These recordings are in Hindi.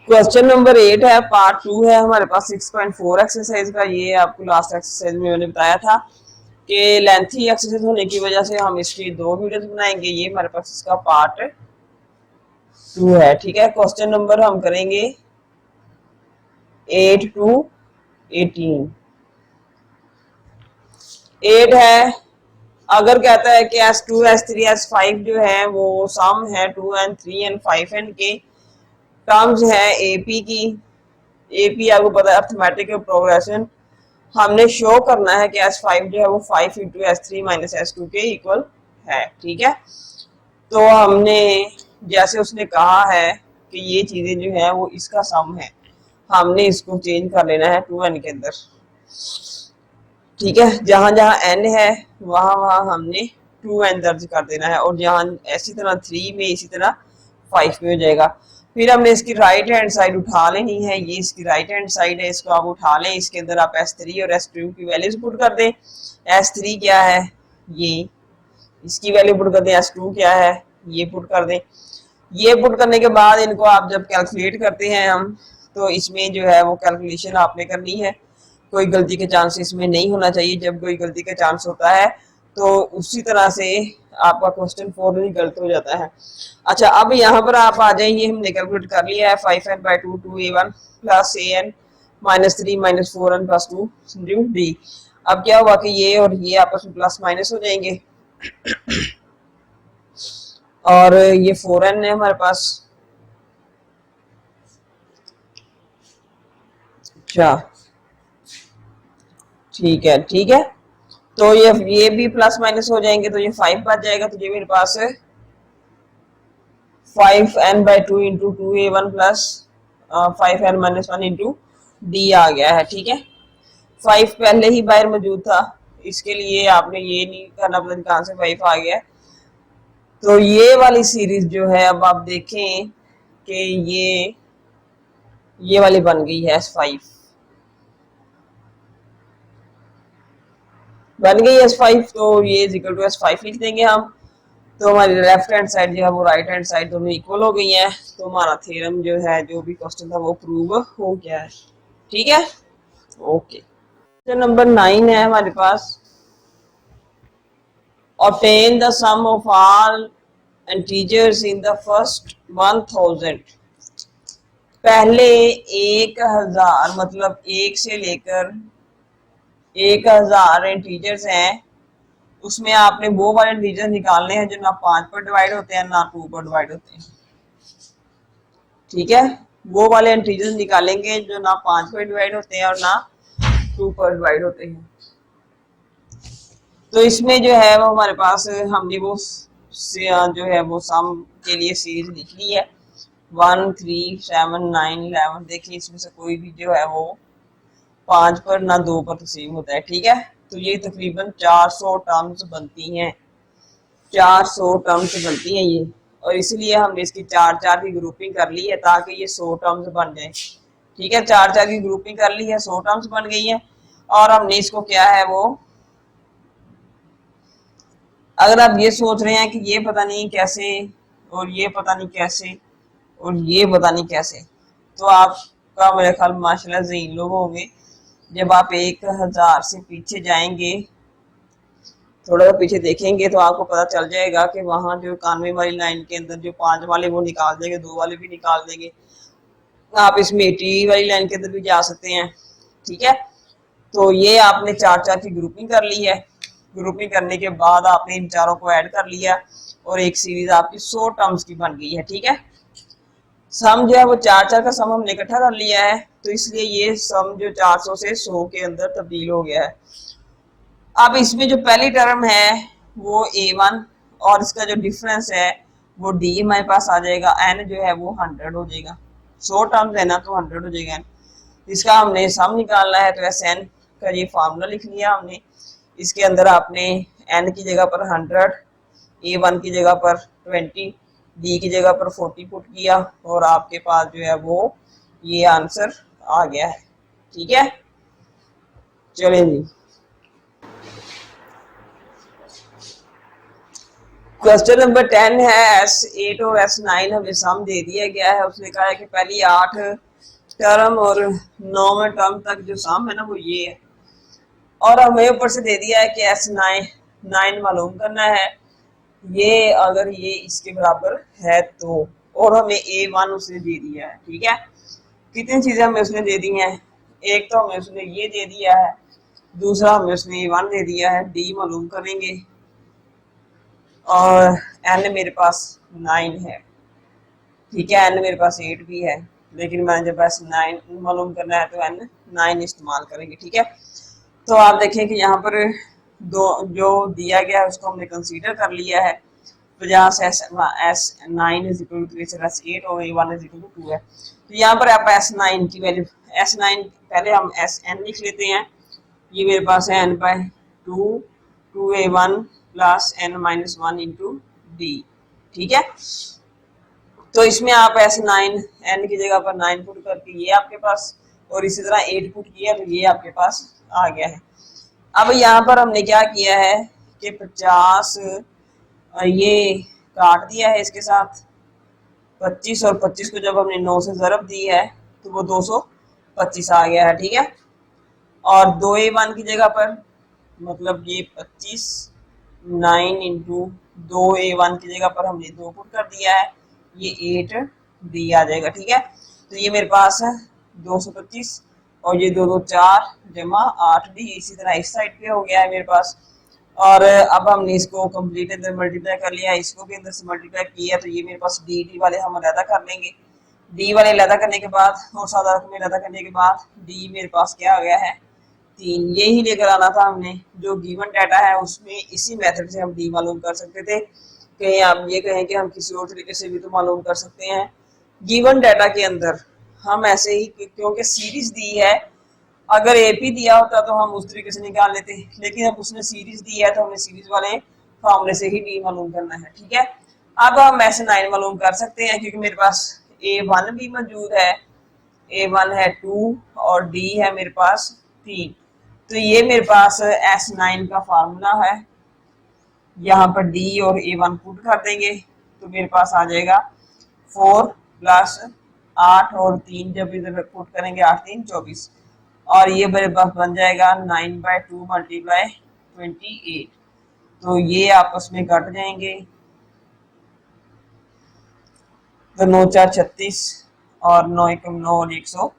क्वेश्चन नंबर 8 है, पार्ट 2 है हमारे पास 6.4 एक्सरसाइज का। ये आपको लास्ट एक्सरसाइज में मैंने बताया था कि लेंथी एक्सरसाइज होने की वजह से हम इसकी 2 वीडियोस बनाएंगे। ये हमारे पास इसका पार्ट 2 है, ठीक है। क्वेश्चन नंबर हम करेंगे 8 to 18। 8 है, अगर कहता है कि S2 S3 S5 जो है वो सम है 2 and 3 and 5 and के टर्म्स है एपी की। एपी आपको पता है अर्थमेटिक प्रोग्रेशन। हमने शो करना है कि S5 जो है वो 5 इंटू S3 माइनस S2 के इक्वल है, ठीक है। तो हमने जैसे उसने कहा है कि ये चीजें जो है वो इसका सम है, हमने इसको चेंज कर लेना है 2n के अंदर, ठीक है। जहां जहां n है वहां वहां हमने 2n दर्ज कर देना है, और जहां इसी तरह 3 में इसी तरह 5 में हो जाएगा। फिर हमने इसकी राइट हैंड साइड उठा लेनी है, ये इसकी राइट हैंड साइड है, इसको आप उठा लें। इसके अंदर आप S3 और S2 की वैल्यूज पुट कर दें। S3 क्या है, ये इसकी वैल्यू पुट कर दें। S2 क्या है, ये पुट कर दें। ये पुट करने के बाद इनको आप जब कैलकुलेट करते हैं हम, तो इसमें जो है वो कैलकुलेशन आपने करनी है, कोई गलती के चांस इसमें नहीं होना चाहिए। जब कोई गलती का चांस होता है तो उसी तरह से आपका क्वेश्चन फॉर्मली गलत हो जाता है। अच्छा, अब यहाँ पर आप आ जाइए, हमने कैलकुलेट कर लिया है 5n/2 2a1 plus an minus 3 minus 4n plus 2 D. अब क्या हुआ कि ये और ये आपस में प्लस माइनस हो जाएंगे, और ये 4n है हमारे पास। अच्छा, ठीक है, ठीक है। तो ये भी प्लस माइनस हो जाएंगे, तो ये 5 बच जाएगा। तो ये मेरे पास 5n/2 into 2a1 plus 5n minus 1 into d आ गया है, ठीक है। 5 पहले ही बाहर मौजूद था, इसके लिए आपने ये नहीं करना पता कहां से 5 आ गया। तो ये वाली सीरीज जो है, अब आप देखें कि ये वाली बन गई है S5, बन गई S5। तो ये इक्वल टू S5 लिख देंगे हम। तो हमारी लेफ्ट हैंड साइड जो है वो राइट हैंड साइड दोनों इक्वल हो गई है। तो हमारा थ्योरम जो है, जो भी क्वेश्चन था वो प्रूव हो गया है, ठीक है। ओके, क्वेश्चन नंबर 9 है हमारे पास। obtain the sum of all integers in the first 1000। पहले 1000 मतलब 1 से लेकर 1000 इंटीजर्स हैं, उसमें आपने वो वाले इंटीजर निकालने हैं जो ना 5 पर डिवाइड होते हैं ना 2 पर डिवाइड होते हैं, ठीक है। वो वाले इंटीजर्स निकालेंगे जो ना 5 पर डिवाइड होते हैं और ना 2 पर डिवाइड होते हैं। तो इसमें जो है वो हमारे पास हमने वो जो है वो सम के लिए सीरीज लिख ली है 1 3 7 9 11। देखिए इसमें से कोई भी जो है वो 5 पर ना 2 पर तकसीम होता है, ठीक है। तो ये तकरीबन 400 टर्म्स बनती हैं, 400 टर्म्स बनती हैं ये, और इसलिए हमने इसकी 4-4 की ग्रुपिंग कर ली है ताकि ये 100 टर्म्स बन जाए, ठीक है। 4-4 की ग्रुपिंग कर ली है, 100 टर्म्स बन गई है। और हमने इसको क्या है वो, अगर आप ये सोच रहे हैं कि ये पता नहीं कैसे और ये पता नहीं कैसे और ये पता नहीं कैसे, तो आपका मेरे ख्याल माशाल्लाह ज़हीन लोग होंगे। जब आप 1000 से पीछे जाएंगे, थोड़ा सा पीछे देखेंगे, तो आपको पता चल जाएगा कि वहां जो 91 वाली लाइन के अंदर जो 5 वाले वो निकाल देंगे, 2 वाले भी निकाल देंगे। आप इसमें 80 वाली लाइन के अंदर भी जा सकते हैं, ठीक है। तो ये आपने 4-4 की ग्रुपिंग कर ली है। ग्रुपिंग करने के बाद आपने इन चारों को ऐड कर लिया और एक सीरीज आपकी 100 टर्म्स की बन गई है, ठीक है। सम जो है वो 4-4 का सम हमने इकट्ठा कर लिया है, तो इसलिए ये सम जो 400 से 100 के अंदर तब्दील हो गया है। अब इसमें जो पहली टर्म है वो A1, और इसका जो डिफरेंस है वो D हमारे पास आ जाएगा। N जो है वो 100 हो जाएगा, 100 टर्म्स है ना तो 100 हो जाएगा। इसका हमने सम निकालना है, तो SN का ये फार्मूला लिख लिया हमने। इसके अंदर आपने N की जगह पर 100, A1 की जगह पर 20, D की जगह पर 40 पुट किया, और आपके पास जो है वो ये आंसर आ गया है, ठीक है। चलें जी, क्वेश्चन नंबर 10 है S8 और S9 हमें सम दे दिया गया है। उसने कहा है कि पहली 8 टर्म और 9वें टर्म तक जो सम है ना वो ये है, और हमें ऊपर से दे दिया है कि S9 मालूम करना है, ये अगर ये इसके बराबर है तो, और हमें A1 उसने दे दिया है। ठीक है, कितनी चीजें हमें उसने दे दी हैं, एक तो हमें उसने ये दे दिया है, दूसरा हमें उसने A1 दे दिया है, D मालूम करेंगे, और N मेरे पास 9 है। ठीक है, N मेरे पास 8 भी है, लेकिन मैंने जब S9 मालूम करना है तो N9 इस्तेमाल करेंगे। ठीक है, तो आप देखें कि यहाँ पर दो जो दिया गया है उसको हमने कंसीडर कर लिया है। तो यहाँ से S9 is equal to S8 और A1 इज इक्वल टू 2 है। तो यहाँ पर आप S9 की वैल्यू, S9 पहले हम SN लिख लेते हैं, ये मेरे पास है N by 2A1 plus N minus 1 into D। ठीक है, तो इसमें आप S9 N की जगह पर 9 पुट करके ये आपके पास, और इसी तरह 8 पुट किया तो ये आपके पास आ गया है। अब यहाँ पर हमने क्या किया है कि 50 ये काट दिया है इसके साथ 25, और 25 को जब हमने 9 से ज़रब दी है तो वो 225 आ गया है। ठीक है, और 2A1 की जगह पर मतलब ये 25 9 इंटू 2A1 की जगह पर हमने 2 पुट कर दिया है, ये 8 डी आ जाएगा। ठीक है, तो ये मेरे पास है 225, और ये 2 2 4 जमा 8 डी, इसी तरह इस साइड पे हो गया है मेरे पास। और अब हमने इसको कंप्लीट अंदर मल्टीप्लाई कर लिया, इसको भी अंदर से मल्टीप्लाई किया, तो ये मेरे पास डी डी वाले हम अलहदा कर लेंगे। डी वाले अलहदा करने के बाद और सादा रकम अलहदा करने के बाद डी मेरे पास क्या आ गया है 3। यही लेकर आना था हमने, जो गिवन डाटा है उसमें इसी मेथड से हम डी मालूम कर सकते थे। कहीं आप ये कहें कि हम किसी और तरीके से भी तो मालूम कर सकते हैं। गिवन डाटा के अंदर हम ऐसे ही, क्योंकि सीरीज दी है, अगर एपी दिया होता तो हम उस तरीके से निकाल लेते, लेकिन अब उसने सीरीज दी है तो हमें सीरीज वाले फॉर्मूले से ही डी मालूम करना है। ठीक है, अब हम S9 मालूम कर सकते हैं, क्योंकि मेरे पास A1 भी मौजूद है, A1 है 2 और D है मेरे पास 3। तो ये मेरे पास S9 का फार्मूला है, यहाँ पर D और A1 पुट कर देंगे तो मेरे पास आ जाएगा 4 प्लस 8 और 3, जब इधर पुट करेंगे 8 3 24, और ये मेरे पास बन जाएगा 9 बाय 2 मल्टीप्लाई 28। तो ये आपस में कट जाएंगे, तो 9 4 36 और 9 1 9 और 100,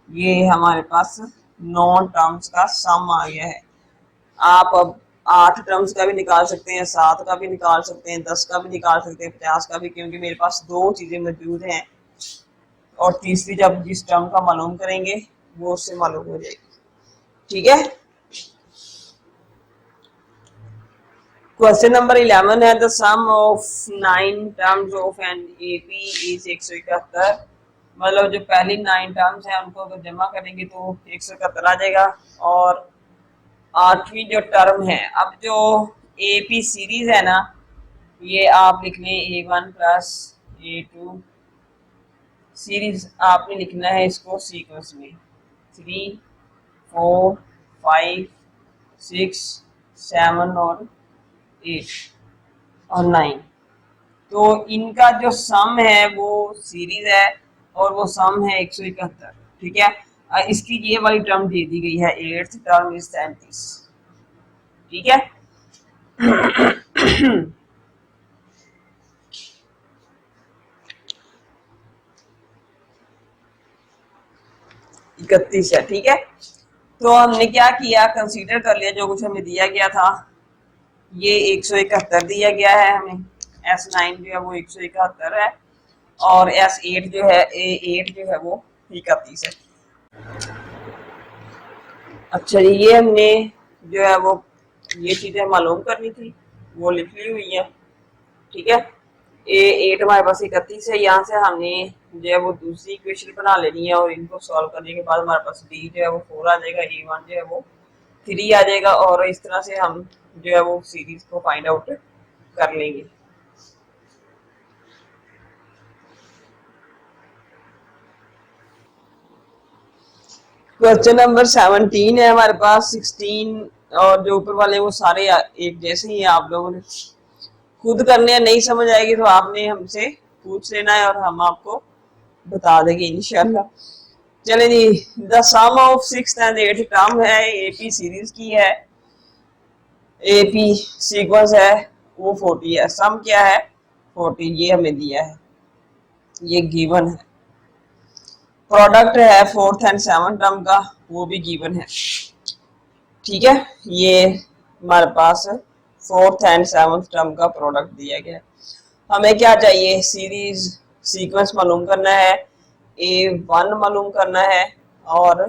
ये हमारे पास 9 टर्म्स का सम आ गया है। आप अब 8 टर्म्स का भी निकाल सकते हैं, 7 का भी निकाल सकते हैं, 10 का भी निकाल सकते हैं, 50 का भी, क्योंकि मेरे पास दो चीजें मौजूद हैं, और तीसरी जब जिस टर्म का मालूम करेंगे वो उससे मालूम हो जाएगी। ठीक है, क्वेश्चन नंबर 11 है the sum of 9 terms of an AP is 171। मतलब जो पहली 9 टर्म्स हैं उनको अगर जमा करेंगे तो 171 आ जाएगा, और 8वीं जो टर्म है, अब जो एपी सीरीज है ना, ये आप लिख लें A1 प्लस A2 सीरीज, आपने लिखना है इसको सीक्वेंस में 3 4 5 6 7 और 8 और 9। तो इनका जो सम है वो सीरीज है, और वो सम है 171। ठीक है, इसकी ये वाली टर्म दे दी गई है 8th टर्म इज 37। ठीक है, 31 है। ठीक है, तो हमने क्या किया, कंसीडर कर लिया जो कुछ हमें दिया गया था, ये 171 दिया गया है हमें, S9 जो है वो 171 है, और S8 जो है A8 जो है वो 31 है। अच्छा जी, ये हमने जो है वो ये चीजें मालूम करनी थी, वो लिख ली हुई है। ठीक है, A8 हमारे पास 31 है, यहाँ से हमने जो है वो दूसरी इक्वेशन बना लेनी है, और इनको सॉल्व करने के बाद हमारे पास D जो है वो 4 आ जाएगा, A1 जो है वो 3 आ जाएगा, और इस तरह से हम जो है वो सीरीज को फाइंड आउट कर लेंगे। क्वेश्चन नंबर 17 है हमारे पास, 16 और जो ऊपर वाले वो सारे एक जैसे ही आप लोगों ने खुद करने हैं, नहीं समझ आएगी तो आपने हमसे पूछ लेना है और हम आपको बता देंगे इंशाल्लाह। चले जी, the sum of 6th and 8th term है, एपी सीरीज की है, एपी सीक्वेंस है, वो 40 है। सम क्या है? 40, ये हमें दिया है, ये गिवन है। प्रोडक्ट है 4th एंड 7th टर्म का, वो भी गिवन है। ठीक है, ये हमारे पास 4th एंड 7th टर्म का प्रोडक्ट दिया गया है। हमें क्या चाहिए? सीरीज सीक्वेंस मालूम करना है, A1 मालूम करना है और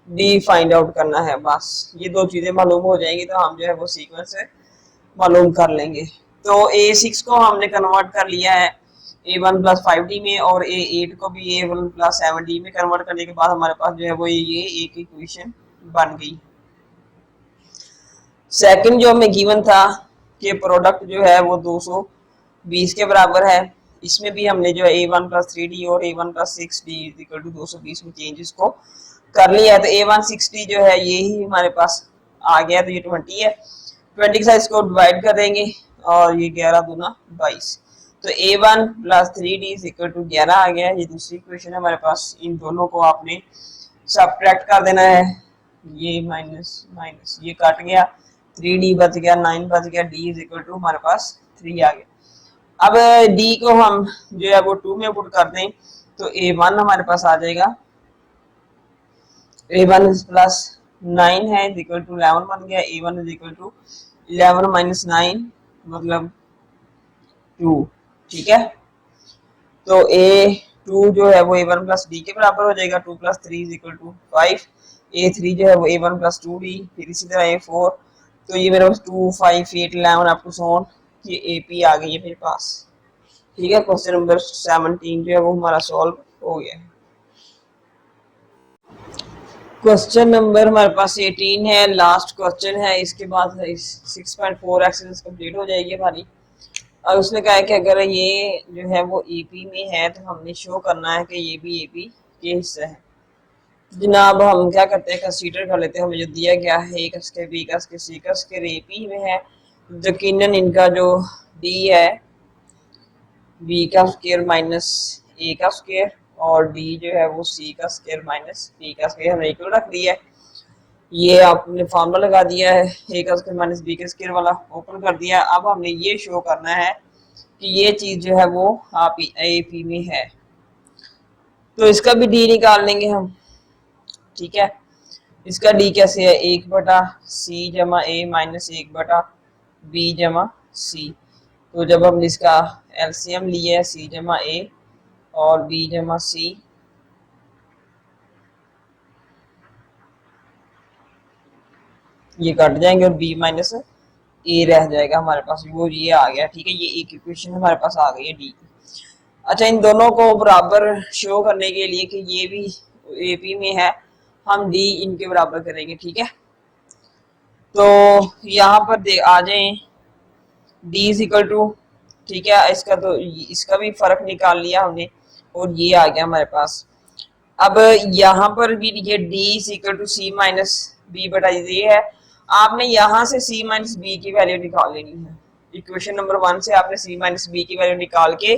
D फाइंड आउट करना है। बस ये दो चीजें मालूम हो जाएंगी तो हम जो है वो सीक्वेंस मालूम कर लेंगे। तो A6 को हमने कन्वर्ट कर लिया है A1 प्लस 5D में, और A8 को भी A1 प्लस 7D में कन्वर्ट करने के बाद हमारे पास जो है वो ये एक इक्वेशन बन गई। सेकंड जो हमें गिवन था कि प्रोडक्ट जो है वो 220 के बराबर है, इसमें भी हमने जो है A1 प्लस 3D और A1 plus 6D equal to 220 में चेंजेस को कर लिया है। तो A1 6D जो है ये ही हमारे पास आ गया, तो ये 20 है। 20 के साथ इसको डिवाइड कर देंगे और ये 11 दूना 22, तो A1 plus 3D equal to 11 आ गया। ये दूसरी इक्वेशन है हमारे पास। इन दोनों को आपने सब्ट्रैक्ट कर देना है, ये माइनस माइनस ये कट गया, 3D बच गया, 9 बच गया, D इज इक्वल टू हमारे पास 3 आ गया। अब D को हम जो है वो 2 में पुट कर दें तो A1 हमारे पास आ जाएगा, A1 प्लस 9 है इक्वल टू 11 बन गया। A1 is equal to 11 minus 9 मतलब 2। ठीक है, तो A2 जो है वो A1 प्लस D के बराबर हो जाएगा। 2 plus 3 is equal to 5। A3 जो है वो A1 प्लस 2D, फिर इसी तरह A4, तो ये मेरे पास 2 5 8 11 अप टू सो ऑन, ये AP आ गई है मेरे पास। ठीक है, क्वेश्चन नंबर 17 जो है वो हमारा सॉल्व हो गया है। क्वेश्चन नंबर हमारे पास 18 है, लास्ट क्वेश्चन है, इसके बाद 6.4 एक्सरसाइज कंप्लीट हो जाएगी हमारी। और उसने कहा है कि अगर ये जो है वो एपी में है तो हमने शो करना है कि ये भी एपी के हिस्सा है। जनाब हम क्या करते हैं, कंसीडर कर लेते हैं हमें जो दिया गया है ए का स्क्वायर बी का स्क्वायर सी का स्क्वायर एपी में है, यकीनन इनका जो डी है बी का स्क्वायर माइनस ए का स्क्वायर और डी जो है वो सी का स्क्वायर माइनस बी का स्क्वायर हमने इक्वल रख दिया है। ये आपने फार्मूला लगा दिया है, ए का स्क्वायर माइनस बी का स्क्वायर वाला ओपन कर दिया। अब हमने ये शो करना है कि ये चीज जो है वो आप एपी में है, तो इसका भी डी निकाल लेंगे हम। ठीक है, इसका डी कैसे है? 1/c जमा ए माइनस 1/b जमा सी। तो जब हमने इसका एलसीएम लिया है c जमा ए और b जमा सी, ये कट जाएंगे और b माइनस ए रह जाएगा हमारे पास, वो ये आ गया। ठीक है, ये एक इक्वेशन हमारे पास आ गई है डी। अच्छा, इन दोनों को बराबर शो करने के लिए कि ये भी एपी में है, हम डी इनके बराबर करेंगे। ठीक है, तो यहाँ पर आ जाए डी इज इक्वल टू, ठीक है, इसका तो इसका भी फर्क निकाल लिया हमने और ये आ गया हमारे पास। अब यहाँ पर भी ये d is equal to c minus b बटा ये है। आपने यहाँ से सी माइनस बी की वैल्यू निकाल लेनी है। इक्वेशन नंबर 1 से आपने सी माइनस बी की वैल्यू निकाल के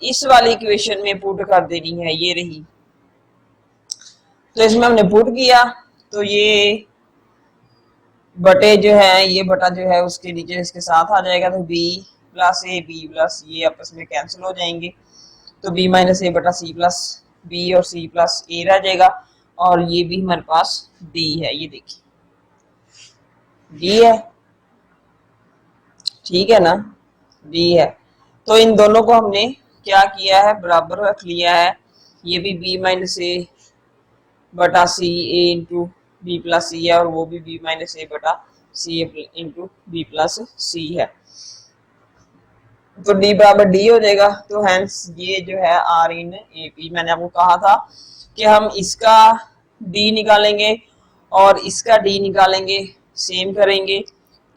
इस वाली इक्वेशन में पुट कर देनी है, ये रही। तो इसमें हमने पुट किया तो ये बटे जो है ये बटा जो है उसके नीचे इसके साथ आ जाएगा, तो b plus a b plus ये आपस में कैंसिल हो जाएंगे, तो बी माइनस ए बटा सी प्लस बी और सी प्लस ए रह जाएगा, और ये भी हमारे पास डी है, ये देखिए डी है। ठीक है ना, डी है। तो इन दोनों को हमने क्या किया है, बराबर रख लिया है। ये भी बी माइनस ए बटा सी ए इंटू बी प्लस सी है और वो भी बी माइनस ए बटा सी इंटू बी प्लस सी है, तो डी बराबर डी हो जाएगा। तो हैंस ये जो है आर इन ए पी, मैंने आपको कहा था कि हम इसका डी निकालेंगे और इसका डी निकालेंगे, सेम करेंगे,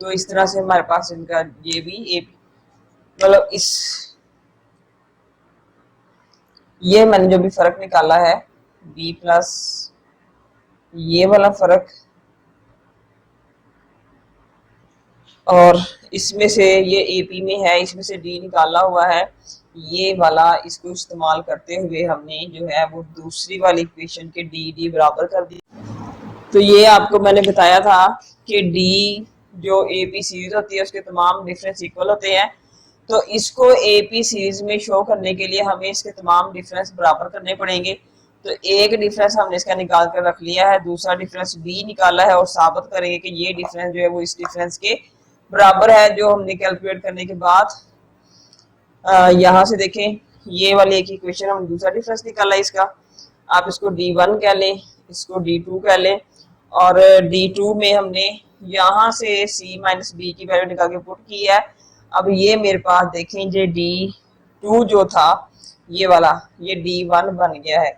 तो इस तरह से हमारे पास इनका ये भी ए मतलब इस ये मैंने जो भी फर्क निकाला है बी प्लस ये वाला फर्क और इसमें से ये एपी में है, इसमें से डी निकाला हुआ है, ये वाला इसको इस्तेमाल करते हुए हमने जो है वो दूसरी वाली इक्वेशन के डी डी बराबर कर दी। तो ये आपको मैंने बताया था कि डी जो एपी सीरीज होती है उसके तमाम डिफरेंस इक्वल होते हैं। तो इसको एपी सीरीज में शो करने के लिए हमें इसके तमाम डिफरेंस बराबर करने पड़ेंगे। तो एक डिफरेंस हमने इसका निकाल कर रख लिया है, दूसरा डिफरेंस बी निकाला है और साबित करेंगे कि ये डिफरेंस जो है वो इस डिफरेंस के बराबर है, जो हमने कैलकुलेट करने के बाद यहाँ से देखें ये वाली एक इक्वेशन हमने दूसरा डिफरेंस निकाला इसका, आप इसको D1 कह लें, इसको D2 कह लें, और D2 में हमने यहाँ से C माइनस बी की वैल्यू निकाल के पुट की है। अब ये मेरे पास देखें ये D2 जो था ये वाला, ये D1 बन गया है।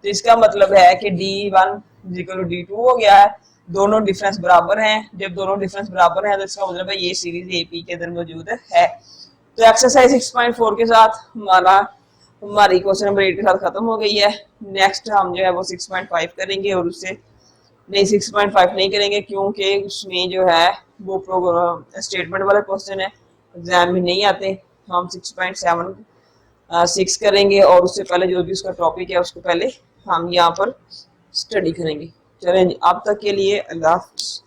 तो इसका मतलब है कि D1 D2 हो गया है, दोनों डिफरेंस बराबर हैं। जब दोनों डिफरेंस बराबर हैं तो इसका मतलब है ये सीरीज एपी के अंदर मौजूद है। तो एक्सरसाइज 6.4 के साथ हमारी क्वेश्चन नंबर 8 के साथ खत्म हो गई है। नेक्स्ट हम जो है वो 6.5 करेंगे, और उससे नहीं 6.5 नहीं करेंगे क्योंकि उसमें जो है वो स्टेटमेंट वाले क्वेश्चन है, एग्जाम में नहीं आते। हम 6.6 करेंगे, और उससे पहले जो भी उसका टॉपिक है उसको पहले हम यहाँ पर स्टडी करेंगे। चलें, अब तक के लिए अल्लाह हाफ़िज़।